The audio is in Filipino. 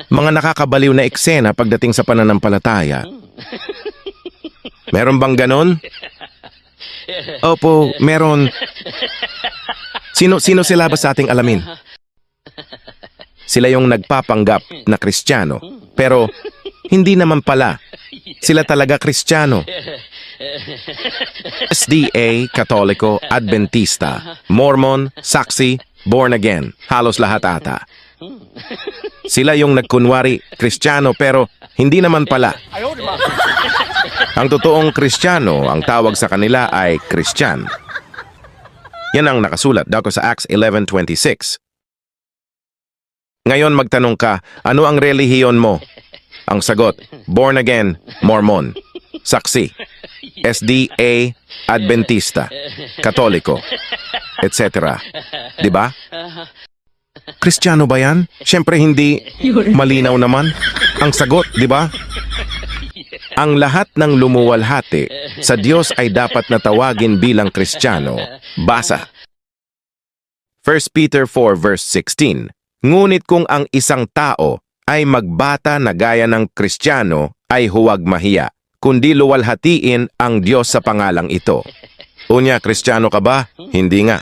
Mga nakakabaliw na eksena pagdating sa pananampalataya. Meron bang ganon? Opo, meron. Sino sila ba sa ating alamin? Sila yung nagpapanggap na Kristiyano, pero hindi naman pala. Sila talaga Kristiyano. SDA, Katoliko, Adventista, Mormon, Saksi, Born Again, halos lahat ata. Sila yung nagkunwari Kristiyano pero hindi naman pala. Ang totoong Kristiyano, ang tawag sa kanila ay Christian. Yan ang nakasulat daw sa Acts 11:26. Ngayon magtanong ka, ano ang relihiyon mo? Ang sagot, Born Again, Mormon, Saksi, SDA, Adventista, Katoliko, etc. Diba? Kristiyano ba yan? Siyempre hindi. Malinaw naman. Ang sagot, di ba? Ang lahat ng lumuwalhati sa Diyos ay dapat natawagin bilang Kristiyano. Basa. 1 Peter 4 verse 16. Ngunit kung ang isang tao ay magbata na gaya ng Kristiyano ay huwag mahiya, kundi luwalhatiin ang Diyos sa pangalang ito. Unya, Kristiyano ka ba? Hindi nga.